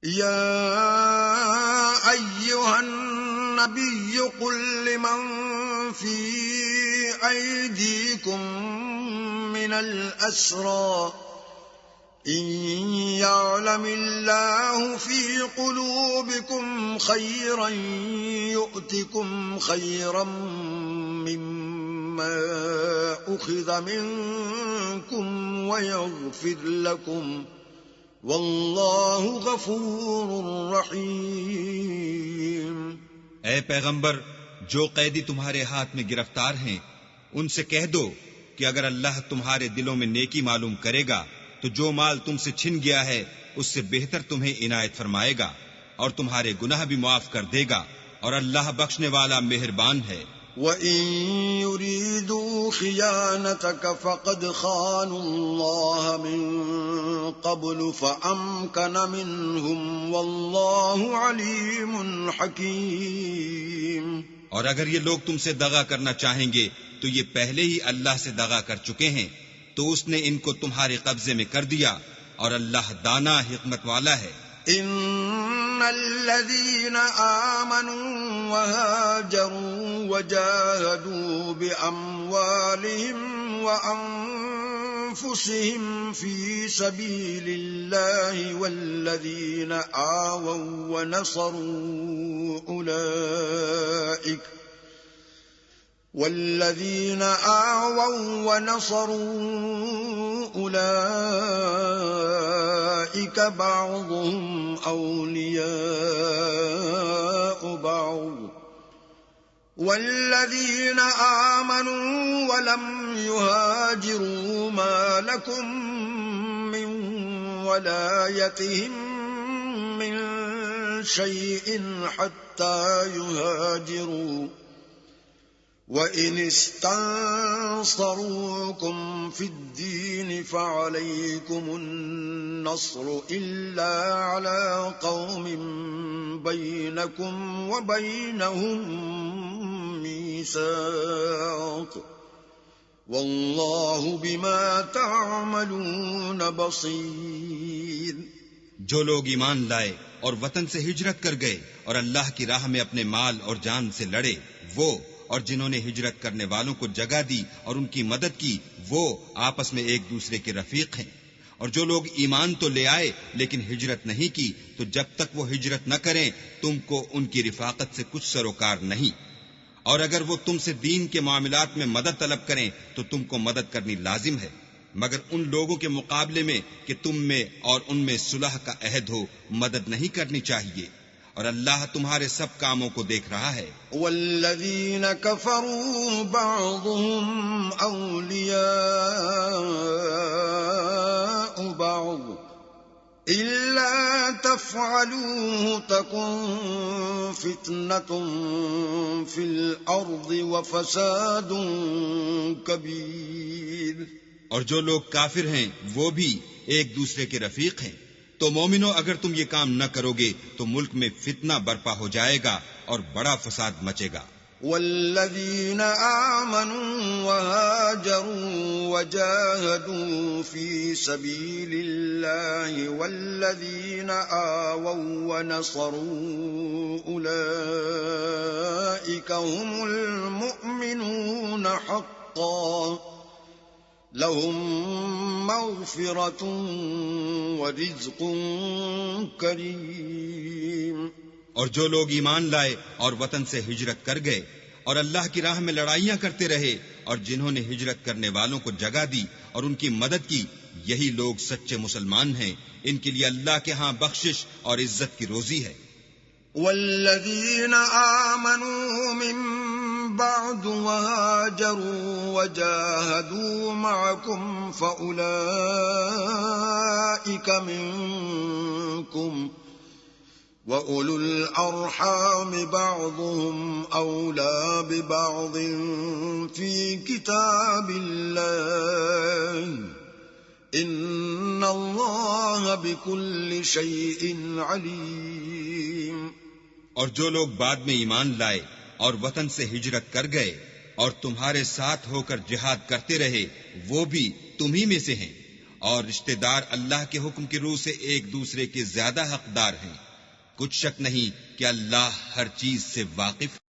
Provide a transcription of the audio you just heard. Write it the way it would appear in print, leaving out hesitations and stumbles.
يا أيها النبي قل لمن في أيديكم من الأسرى إن يعلم الله في قلوبكم خيرا يؤتكم خيرا مما أخذ منكم ويغفر لكم واللہ غفور رحیم۔ اے پیغمبر، جو قیدی تمہارے ہاتھ میں گرفتار ہیں ان سے کہہ دو کہ اگر اللہ تمہارے دلوں میں نیکی معلوم کرے گا تو جو مال تم سے چھن گیا ہے اس سے بہتر تمہیں عنایت فرمائے گا اور تمہارے گناہ بھی معاف کر دے گا، اور اللہ بخشنے والا مہربان ہے۔ وَإِن يُرِيدُوا خِيَانَتَكَ فَقَدْ خَانُوا اللَّهَ مِن قَبْلُ فَأَمْكَنَ مِنْهُمْ وَاللَّهُ عَلِيمٌ حَكِيمٌ۔ اور اگر یہ لوگ تم سے دغا کرنا چاہیں گے تو یہ پہلے ہی اللہ سے دغا کر چکے ہیں، تو اس نے ان کو تمہارے قبضے میں کر دیا، اور اللہ دانا حکمت والا ہے۔ ان الذين آمنوا وهاجروا وجاهدوا بأموالهم وأنفسهم في سبيل الله والذين آووا ونصروا أولئك بعضهم أولياء بعض والذين آمنوا ولم يهاجروا ما لكم من ولايتهم من شيء حتى يهاجروا وَإِنِ اسْتَنصَرُوكُمْ فِي الدِّينِ فَعَلَيْكُمُ النَّصْرُ إِلَّا عَلَى قَوْمٍ بَيْنَكُمْ وَبَيْنَهُم مِّيثَاقٌ وَاللَّهُ بِمَا تَعْمَلُونَ بَصِيرٌ۔ جو لوگ ایمان لائے اور وطن سے ہجرت کر گئے اور اللہ کی راہ میں اپنے مال اور جان سے لڑے، وہ اور جنہوں نے ہجرت کرنے والوں کو جگہ دی اور ان کی مدد کی، وہ آپس میں ایک دوسرے کے رفیق ہیں۔ اور جو لوگ ایمان تو لے آئے لیکن ہجرت نہیں کی، تو جب تک وہ ہجرت نہ کریں تم کو ان کی رفاقت سے کچھ سروکار نہیں، اور اگر وہ تم سے دین کے معاملات میں مدد طلب کریں تو تم کو مدد کرنی لازم ہے، مگر ان لوگوں کے مقابلے میں کہ تم میں اور ان میں صلح کا عہد ہو مدد نہیں کرنی چاہیے، اور اللہ تمہارے سب کاموں کو دیکھ رہا ہے۔ والذین کفروا بعضهم اولیاء بعض الا تفعلوه تکن فتنة فی الارض وفساد کبیر۔ اور جو لوگ کافر ہیں وہ بھی ایک دوسرے کے رفیق ہیں، تو مومنو اگر تم یہ کام نہ کرو گے تو ملک میں فتنہ برپا ہو جائے گا اور بڑا فساد مچے گا۔ والذین آمنوا وهاجروا وجاهدوا في سبيل الله والذین آووا ونصروا أولئك هم المؤمنون حقا لهم مغفرة ورزق کریم۔ اور جو لوگ ایمان لائے اور وطن سے ہجرت کر گئے اور اللہ کی راہ میں لڑائیاں کرتے رہے اور جنہوں نے ہجرت کرنے والوں کو جگہ دی اور ان کی مدد کی، یہی لوگ سچے مسلمان ہیں، ان کے لیے اللہ کے ہاں بخشش اور عزت کی روزی ہے۔ والذین آمنوا من بعد وهاجروا وجاهدوا معكم فأولئك منكم وَأُولُو الْأَرْحَامِ بَعْضُهُمْ أَوْلَى بِبَعْضٍ فِي كِتَابِ اللَّهِ إِنَّ اللَّهَ بِكُلِّ شَيْءٍ عَلِيمٌ۔ اور جو لوگ بعد میں ایمان لائے اور وطن سے ہجرت کر گئے اور تمہارے ساتھ ہو کر جہاد کرتے رہے وہ بھی تمہیں میں سے ہیں، اور رشتہ دار اللہ کے حکم کی روح سے ایک دوسرے کے زیادہ حقدار ہیں۔ کچھ شک نہیں کہ اللہ ہر چیز سے واقف